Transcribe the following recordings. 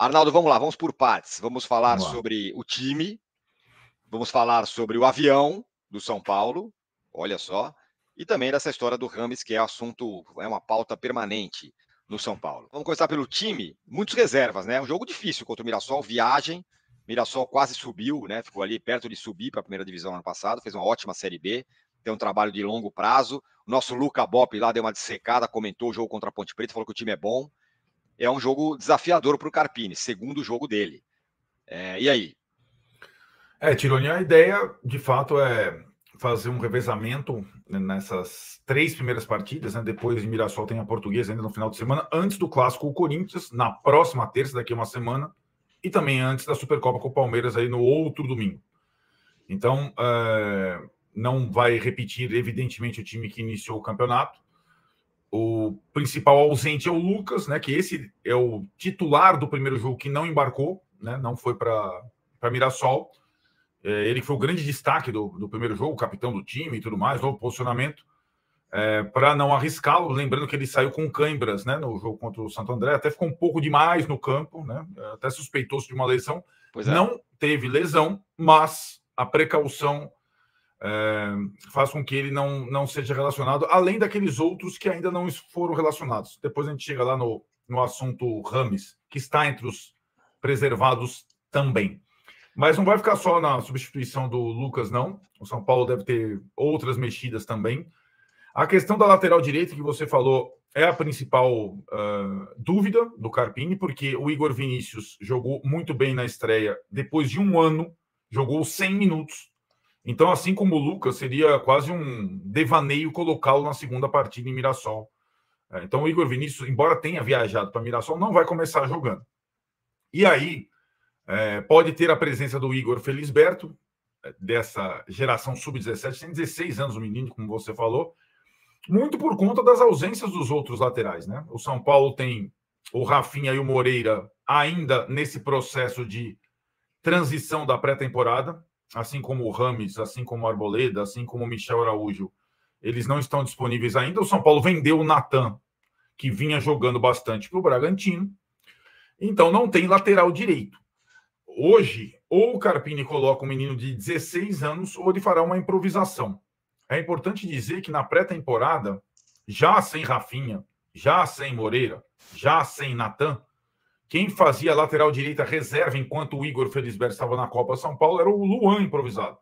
Arnaldo, vamos lá, vamos por partes. Vamos falar Vamos lá. sobre o time, vamos falar sobre o avião do São Paulo, olha só, e também dessa história do Rames, que é assunto, é uma pauta permanente no São Paulo. Vamos começar pelo time, muitas reservas, né? Um jogo difícil contra o Mirassol, viagem. Mirassol quase subiu, né? Ficou ali perto de subir para a primeira divisão ano passado, fez uma ótima Série B, tem um trabalho de longo prazo. O nosso Luca Bop lá deu uma dissecada, comentou o jogo contra a Ponte Preta, falou que o time é bom. É um jogo desafiador para o Carpini, segundo jogo dele. E aí? Tironi, a ideia, de fato, é fazer um revezamento nessas 3 primeiras partidas, né? Depois de Mirassol tem a Portuguesa ainda no final de semana, antes do Clássico o Corinthians, na próxima terça, daqui a uma semana, e também antes da Supercopa com o Palmeiras aí no outro domingo. Então, não vai repetir, evidentemente, o time que iniciou o campeonato. O principal ausente é o Lucas, né? Que esse é o titular do primeiro jogo que não embarcou, né? Não foi para Mirassol. Ele foi o grande destaque do primeiro jogo, capitão do time e tudo mais, novo posicionamento, para não arriscá-lo, lembrando que ele saiu com cãibras, né, no jogo contra o Santo André, até ficou um pouco demais no campo, né, até suspeitou-se de uma lesão, não teve lesão, mas a precaução faz com que ele não seja relacionado, além daqueles outros que ainda não foram relacionados. Depois a gente chega lá no assunto Rames, que está entre os preservados também. Mas não vai ficar só na substituição do Lucas, não. O São Paulo deve ter outras mexidas também. A questão da lateral direita que você falou é a principal dúvida do Carpini, porque o Igor Vinícius jogou muito bem na estreia. Depois de um ano, jogou 100 minutos. Então, assim como o Lucas, seria quase um devaneio colocá-lo na segunda partida em Mirassol. Então, o Igor Vinícius, embora tenha viajado para Mirassol, não vai começar jogando. E aí, pode ter a presença do Igor Felisberto, dessa geração sub-17, tem 16 anos o menino, como você falou, muito por conta das ausências dos outros laterais, né? O São Paulo tem o Rafinha e o Moreira ainda nesse processo de transição da pré-temporada, assim como o Rames, assim como o Arboleda, assim como o Michel Araújo, eles não estão disponíveis ainda. O São Paulo vendeu o Natan, que vinha jogando bastante para o Bragantino, então não tem lateral direito. Hoje, ou o Carpini coloca um menino de 16 anos, ou ele fará uma improvisação. É importante dizer que na pré-temporada, já sem Rafinha, já sem Moreira, já sem Natan, quem fazia lateral direita reserva enquanto o Igor Felisberto estava na Copa São Paulo era o Luan improvisado.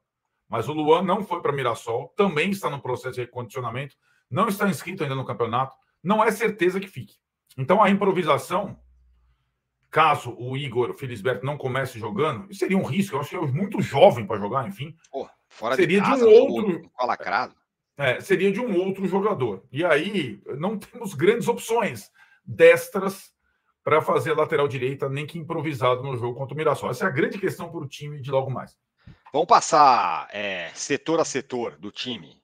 Mas o Luan não foi para Mirassol, também está no processo de recondicionamento, não está inscrito ainda no campeonato, não é certeza que fique. Então a improvisação, caso o Igor Felisberto não comece jogando, seria um risco, eu acho que é muito jovem para jogar, enfim. Fora seria de casa, de um outro lacrado. Seria de um outro jogador. E aí não temos grandes opções destras para fazer lateral direita, nem que improvisado no jogo contra o Mirassol. Essa é a grande questão para o time de logo mais. Vamos passar setor a setor do time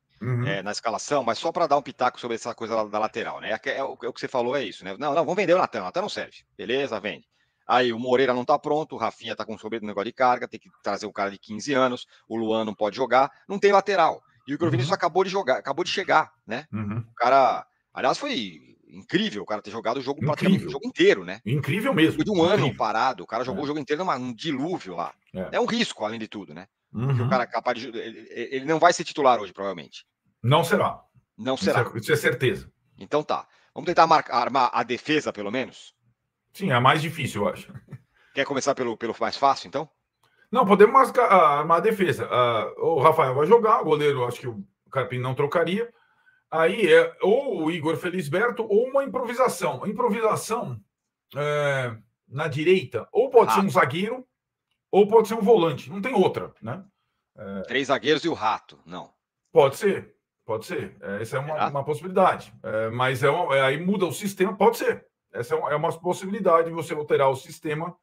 na escalação, mas só para dar um pitaco sobre essa coisa da lateral, né? O que você falou é isso, né? Não, vamos vender o Natan não serve. Beleza, vende. Aí o Moreira não está pronto, o Rafinha está com sobre negócio de carga, tem que trazer um cara de 15 anos, o Luan não pode jogar, não tem lateral. E o Igor Vinícius acabou de chegar, né? O cara, aliás, foi incrível o cara ter jogado o jogo praticamente o jogo inteiro, né? Incrível mesmo. Depois de um ano parado, o cara jogou o jogo inteiro num dilúvio lá. É um risco, além de tudo, né? Porque o cara é capaz de. Ele não vai ser titular hoje, provavelmente. Não será. Não será. Isso é certeza. Então tá. Vamos tentar armar a defesa, pelo menos? Sim, é a mais difícil, eu acho. Quer começar pelo mais fácil, então? Não, podemos armar a defesa. O Rafael vai jogar, o goleiro, acho que o Carpini não trocaria. Aí é ou o Igor Felisberto ou uma improvisação. A improvisação na direita, ou pode ser um zagueiro, ou pode ser um volante. Não tem outra, né? 3 zagueiros e o Rato, não. Pode ser. Essa é uma possibilidade. Mas aí muda o sistema, pode ser. Essa é uma possibilidade de você alterar o sistema,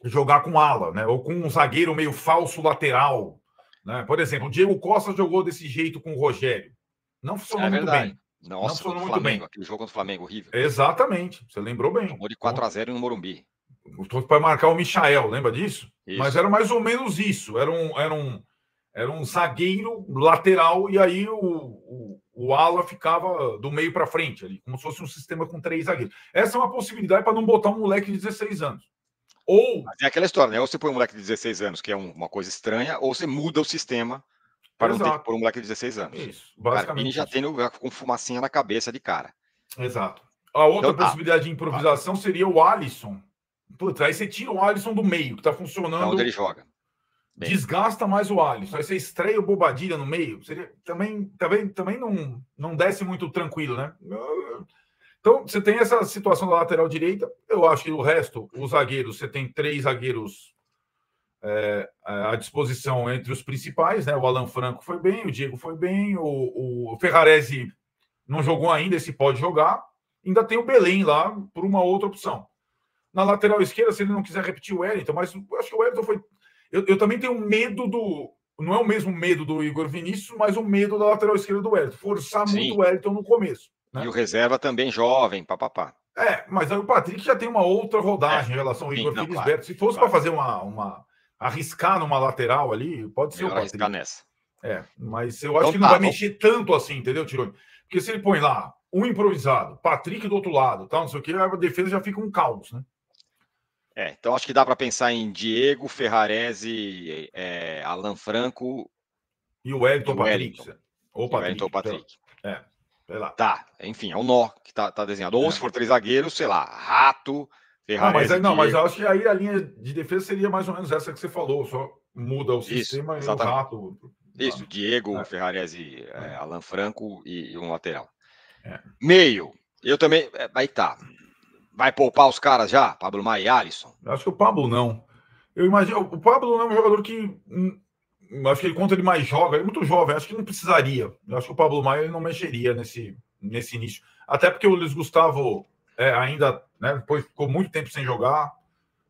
jogar com ala, né? Ou com um zagueiro meio falso lateral. Né? Por exemplo, o Diego Costa jogou desse jeito com o Rogério. Não funcionou muito bem. Nossa, não funcionou muito bem. Aquele jogo contra o Flamengo, horrível. Exatamente, você lembrou bem. Tomou de 4-0 no Morumbi. Para marcar o Michael, lembra disso? Isso. Mas era mais ou menos isso. Era um zagueiro lateral, e aí o o ala ficava do meio para frente ali, como se fosse um sistema com 3 zagueiros. Essa é uma possibilidade para não botar um moleque de 16 anos. Ou... Mas é aquela história, né? Ou você põe um moleque de 16 anos, que é uma coisa estranha, ou você muda o sistema para não ter que pôr um moleque de 16 anos. Isso, basicamente. O Carpini já tem com fumacinha na cabeça de cara. Exato. A outra possibilidade de improvisação seria o Alisson. Putz, aí você tira o Alisson do meio, que tá funcionando. Onde ele joga. Bem. Desgasta mais o Alisson. Aí você estreia o Bobadilha no meio. Seria, também não desce muito tranquilo, né? Então, você tem essa situação da lateral direita. Eu acho que o resto, os zagueiros, você tem 3 zagueiros à disposição entre os principais, né? O Alan Franco foi bem, o Diego foi bem, o Ferraresi não jogou ainda, esse pode jogar. Ainda tem o Belém lá por uma outra opção. Na lateral esquerda, se ele não quiser repetir o Wellington, mas eu acho que o Wellington foi... Eu também tenho medo do... Não é o mesmo medo do Igor Vinícius, mas o medo da lateral esquerda do Wellington. Forçar muito o Wellington no começo. Né? E o reserva também jovem, papapá. Mas aí o Patrick já tem uma outra rodagem em relação ao Igor Felisberto. Claro, se fosse para fazer uma arriscar numa lateral ali, pode ser o Patrick. Arriscar nessa. Mas eu acho que não vai mexer tanto assim, entendeu, Tironi? Porque se ele põe lá um improvisado, Patrick do outro lado, tal, não sei o que, a defesa já fica um caos, né? Então acho que dá para pensar em Diego, Ferraresi, Alan Franco e o Wellington Patrick. Ou Patrick. Sei lá. Tá, enfim, é um nó que tá desenhado. Ou se for 3 zagueiros, sei lá, Rato, Ferraresi. Mas eu acho que aí a linha de defesa seria mais ou menos essa que você falou, só muda o sistema e o Rato. Isso, Diego, Ferraresi, Alan Franco e um lateral. Meio, eu também. Aí tá. Vai poupar os caras já? Pablo Maia e Alisson? Acho que o Pablo não. Eu imagino. O Pablo não é um jogador que. Acho que ele, quanto ele mais joga, ele é muito jovem, acho que não precisaria. Eu acho que o Pablo Maia ele não mexeria nesse início. Até porque o Luiz Gustavo ainda, né, depois ficou muito tempo sem jogar.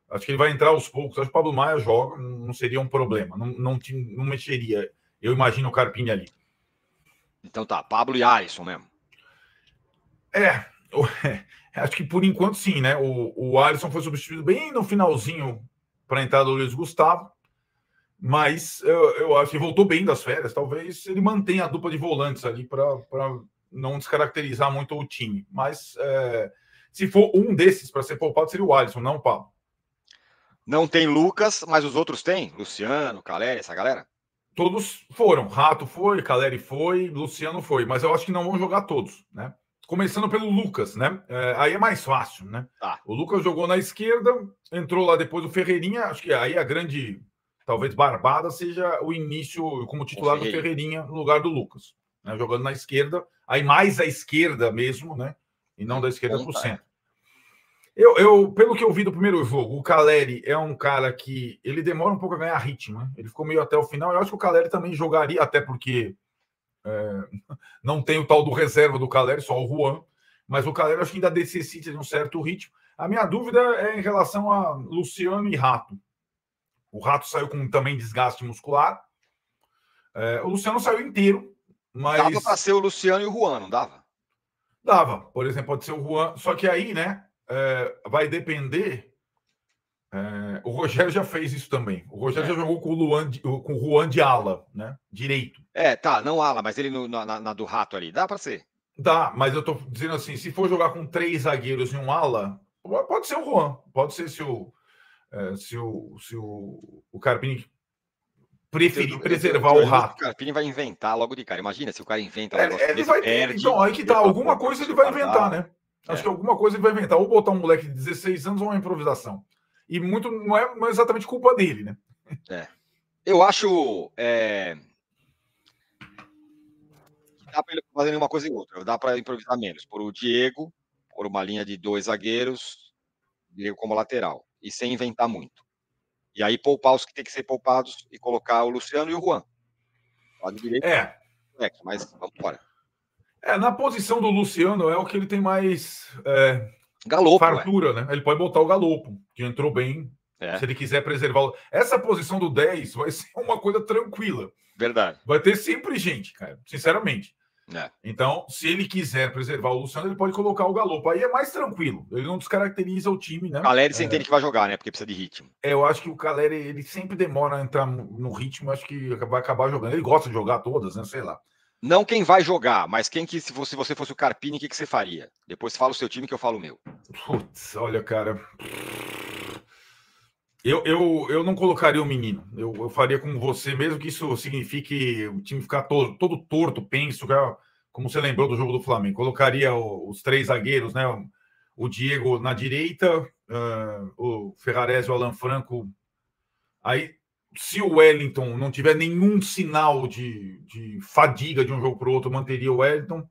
Acho que ele vai entrar aos poucos. Acho que o Pablo Maia joga, não seria um problema. Não mexeria. Eu imagino o Carpini ali. Então tá, Pablo e Alisson mesmo. Acho que por enquanto sim, né? O Alisson foi substituído bem no finalzinho para a entrada do Luiz Gustavo, mas eu acho que voltou bem das férias. Talvez ele mantenha a dupla de volantes ali para não descaracterizar muito o time. Mas se for um desses para ser poupado, seria o Alisson, não o Pablo. Não tem Lucas, mas os outros têm? Luciano, Caleri, essa galera? Todos foram. Rato foi, Caleri foi, Luciano foi. Mas eu acho que não vão jogar todos, né? Começando pelo Lucas, né? Aí é mais fácil, né? O Lucas jogou na esquerda, entrou lá depois o Ferreirinha. Acho que aí a grande, talvez, barbada seja o início como titular do Ferreirinha no lugar do Lucas, né? Jogando na esquerda, aí mais à esquerda mesmo, né? E não da esquerda para o centro. Pelo que eu vi do primeiro jogo, o Caleri é um cara que ele demora um pouco a ganhar ritmo, né? Ele ficou meio até o final. Eu acho que o Caleri também jogaria, até porque não tem o tal do reserva do Caleri, só o Juan, mas o Caleri acho que ainda necessita de um certo ritmo. A minha dúvida é em relação a Luciano e Rato. O Rato saiu com também desgaste muscular. O Luciano saiu inteiro, mas... Dava para ser o Luciano e o Juan, não dava? Dava. Por exemplo, pode ser o Juan. Só que aí, né, vai depender... o Rogério já fez isso também. O Rogério já jogou com o Juan de ala, né? Direito. Não ala, mas ele na do Rato ali. Dá para ser? Dá, mas eu tô dizendo assim, se for jogar com 3 zagueiros e um ala, pode ser o Juan. Pode ser se o Carpini preferir preservar o Rato. O Carpini vai inventar logo de cara. Imagina se o cara inventa Então, aí que tá. Alguma coisa ele vai inventar, né? Acho que alguma coisa ele vai inventar. Ou botar um moleque de 16 anos ou uma improvisação. E muito não é exatamente culpa dele, né? Eu acho dá para ele fazer uma coisa e outra. Dá para improvisar menos. Por o Diego, por uma linha de 2 zagueiros, Diego como lateral. E sem inventar muito. E aí poupar os que tem que ser poupados e colocar o Luciano e o Juan. Lado direito. Mas vamos embora. Na posição do Luciano é o que ele tem mais Galopo, fartura, né? Ele pode botar o Galopo, que entrou bem. Se ele quiser preservar. Essa posição do 10 vai ser uma coisa tranquila. Verdade. Vai ter sempre gente, cara, sinceramente. Então, se ele quiser preservar o Luciano, ele pode colocar o Galopo. Aí é mais tranquilo. Ele não descaracteriza o time, né? O Caleri você entende que vai jogar, né? Porque precisa de ritmo. Eu acho que o Caleri, ele sempre demora a entrar no ritmo. Acho que vai acabar jogando. Ele gosta de jogar todas, né? Sei lá. Não quem vai jogar, mas quem que, se você fosse o Carpini, o que você faria? Depois fala o seu time que eu falo o meu. Putz, olha, cara. Eu não colocaria o menino. Eu faria como você, mesmo que isso signifique o time ficar todo torto, penso, como você lembrou do jogo do Flamengo. Colocaria os 3 zagueiros, né? O Diego na direita, o Ferrarese e o Alan Franco. Aí, se o Wellington não tiver nenhum sinal de fadiga de um jogo para o outro, manteria o Wellington.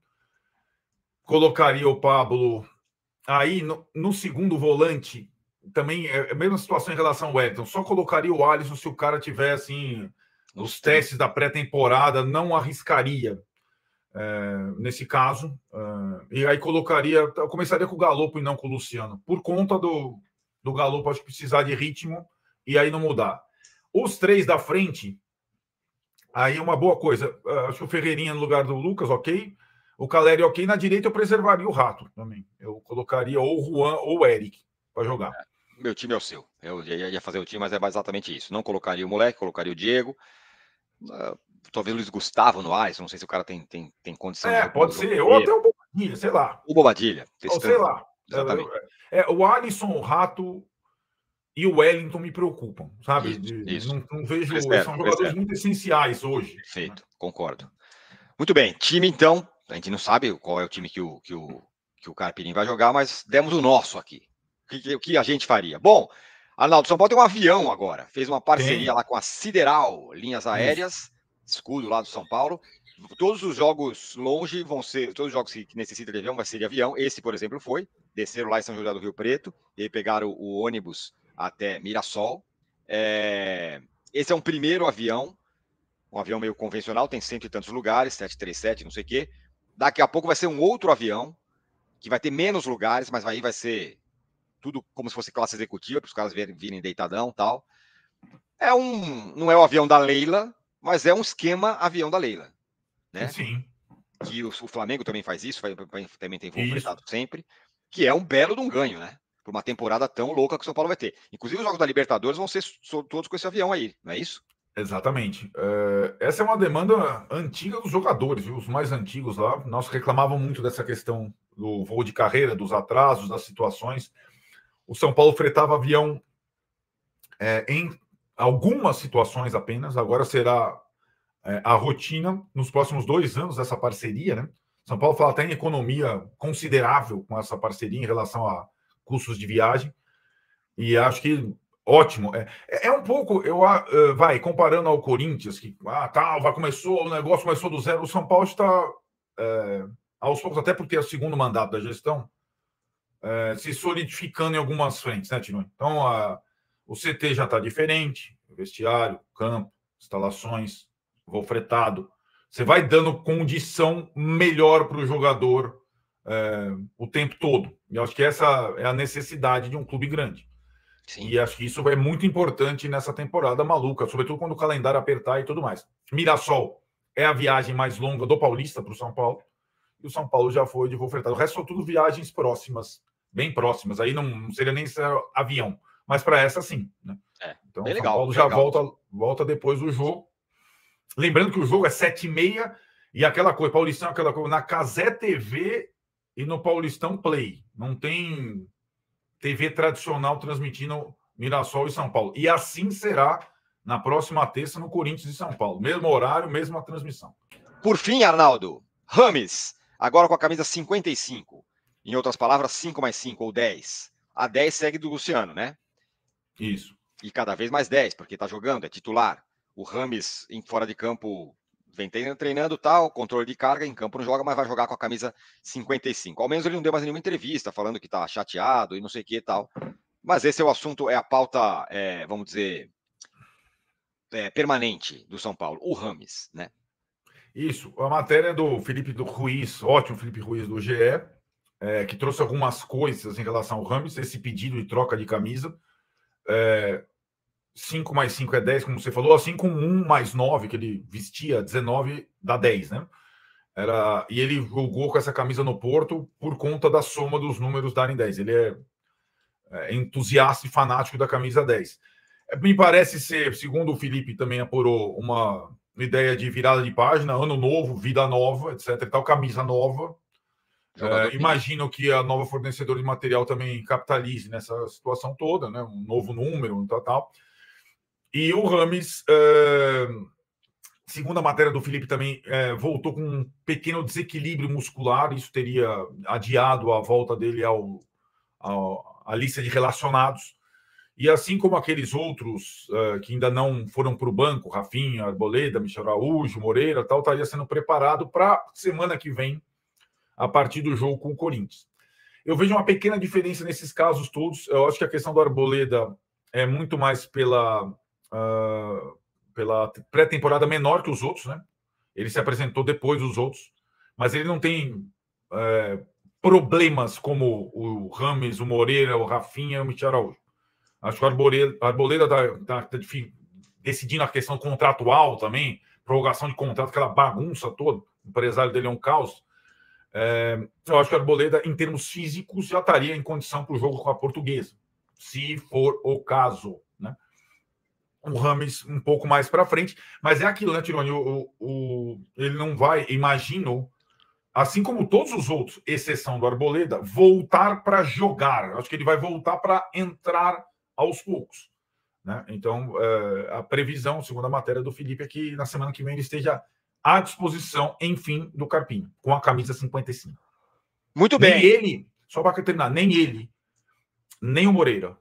Colocaria o Pablo aí no segundo volante. Também é a mesma situação em relação ao Wellington. Só colocaria o Alisson se o cara tiver assim os testes da pré-temporada, não arriscaria nesse caso. E aí eu começaria com o Galopo e não com o Luciano, por conta do Galopo, acho que precisar de ritmo e aí não mudar. Os 3 da frente, aí uma boa coisa. Acho que o Ferreirinha no lugar do Lucas, ok. O Caleri, ok. Na direita eu preservaria o Rato também. Eu colocaria ou o Juan ou o Eric para jogar. Meu time é o seu. Eu ia fazer o time, mas é exatamente isso. Não colocaria o moleque, colocaria o Diego. Talvez o Luiz Gustavo no Alisson. Não sei se o cara tem condição. Pode ser. Ou até o Bobadilha, sei lá. O Bobadilha. Ou sei lá. Exatamente. O Alisson, o Rato e o Wellington me preocupam, sabe? Isso. Não vejo. São jogadores muito essenciais hoje. Perfeito, concordo. Muito bem. Time, então. A gente não sabe qual é o time que o Carpini vai jogar, mas demos o nosso aqui. O que a gente faria? Bom, Arnaldo, São Paulo tem um avião agora. Fez uma parceria lá com a Sideral Linhas Aéreas, escudo lá do São Paulo. Todos os jogos longe vão ser, todos os jogos que necessitam de avião vai ser de avião. Esse, por exemplo, foi. Desceram lá em São José do Rio Preto e aí pegaram o ônibus até Mirassol. Esse é um primeiro avião, um avião meio convencional, tem 100 e tantos lugares, 737, não sei o quê. Daqui a pouco vai ser um outro avião, que vai ter menos lugares, mas aí vai ser tudo como se fosse classe executiva, para os caras virem deitadão e tal. Não é o avião da Leila, mas é um esquema avião da Leila. Né? Sim. Que o Flamengo também faz isso, também tem voo fretado sempre, que é um belo de um ganho, né? Por uma temporada tão louca que o São Paulo vai ter. Inclusive, os jogos da Libertadores vão ser todos com esse avião aí, não é isso? Exatamente. Essa é uma demanda antiga dos jogadores, viu? Os mais antigos lá. Nós reclamavam muito dessa questão do voo de carreira, dos atrasos, das situações. O São Paulo fretava avião em algumas situações apenas. Agora será a rotina nos próximos 2 anos dessa parceria, né? São Paulo fala até em economia considerável com essa parceria em relação a custos de viagem. E acho que ótimo. É um pouco, comparando ao Corinthians, que o negócio começou do zero. O São Paulo está, aos poucos, até por ter o segundo mandato da gestão, se solidificando em algumas frentes, né, Tino? Então, o CT já está diferente, vestiário, campo, instalações, voo fretado. Você vai dando condição melhor para o jogador o tempo todo. E acho que essa é a necessidade de um clube grande. Sim. E acho que isso é muito importante nessa temporada maluca, sobretudo quando o calendário apertar e tudo mais. Mirassol é a viagem mais longa do Paulista para o São Paulo, e o São Paulo já foi de voo fretado. O resto são tudo viagens próximas, bem próximas. Aí não seria nem avião, mas para essa sim. Né? Então o São Paulo já volta depois do jogo. Lembrando que o jogo é 7h30 e aquela coisa, Paulistão, aquela coisa, na Cazé TV e no Paulistão Play. Não tem TV tradicional transmitindo Mirassol e São Paulo. E assim será na próxima terça no Corinthians e São Paulo. Mesmo horário, mesma transmissão. Por fim, Arnaldo, Rames, agora com a camisa 55. Em outras palavras, 5 mais 5 ou 10. A 10 segue do Luciano, né? Isso. E cada vez mais 10, porque tá jogando, é titular. O Rames, fora de campo, vem treinando tal, controle de carga, em campo não joga, mas vai jogar com a camisa 55. Ao menos ele não deu mais nenhuma entrevista falando que tá chateado e não sei o que e tal. Mas esse é o assunto, é a pauta, vamos dizer, permanente do São Paulo, o Rames, né? Isso, a matéria é do Felipe Ruiz, ótimo Felipe Ruiz do GE, que trouxe algumas coisas em relação ao Rames, esse pedido de troca de camisa. 5 mais 5 é 10, como você falou, assim como 1 mais 9, que ele vestia 19, dá 10, né? E ele jogou com essa camisa no Porto por conta da soma dos números darem 10. Ele é entusiasta e fanático da camisa 10. Me parece ser, segundo o Felipe também apurou, uma ideia de virada de página, ano novo, vida nova, etc. e tal, camisa nova. Imagino que a nova fornecedora de material também capitalize nessa situação toda, né? Um novo número, tal. E o Rames, segundo a matéria do Felipe também, voltou com um pequeno desequilíbrio muscular. Isso teria adiado a volta dele à lista de relacionados. E assim como aqueles outros que ainda não foram para o banco, Rafinha, Arboleda, Michel Araújo, Moreira, tal, estaria sendo preparado para semana que vem, a partir do jogo com o Corinthians. Eu vejo uma pequena diferença nesses casos todos. Eu acho que a questão do Arboleda é muito mais pela pré-temporada menor que os outros, né? Ele se apresentou depois dos outros, mas ele não tem problemas como o Rames, o Moreira, o Rafinha e o Michel Araújo. Acho que o Arboleda está decidindo a questão contratual também, prorrogação de contrato, aquela bagunça toda. O empresário dele é um caos. Eu acho que o Arboleda, em termos físicos, já estaria em condição para o jogo com a Portuguesa, se for o caso, né? O Rames um pouco mais para frente, mas é aquilo, né, Tironi? Ele não vai, imagino, assim como todos os outros, exceção do Arboleda, voltar para jogar. Acho que ele vai voltar para entrar aos poucos, né? Então, a previsão, segundo a matéria do Felipe, é que na semana que vem ele esteja à disposição, enfim, do Carpinho, com a camisa 55. Muito bem. Nem ele, só para terminar, nem ele, nem o Moreira,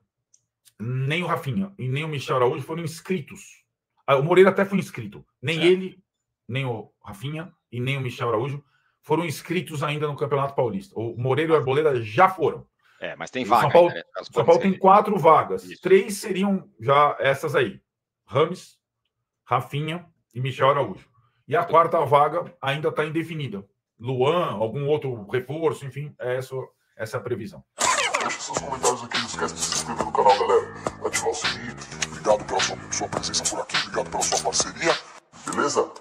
nem o Rafinha e nem o Michel Araújo foram inscritos. O Moreira até foi inscrito. Nem ele, nem o Rafinha e nem o Michel Araújo foram inscritos ainda no Campeonato Paulista. O Moreira e o Arboleda já foram. Mas tem vaga. São Paulo tem 4 vagas. Isso. 3 seriam já essas aí. Rames, Rafinha e Michel Araújo. E a 4ª vaga ainda está indefinida. Luan, algum outro reforço, enfim, essa é a previsão. Deixe seus comentários aqui, não esquece de se inscrever no canal, galera. Ativar o sininho. Obrigado pela sua presença por aqui, obrigado pela sua parceria. Beleza?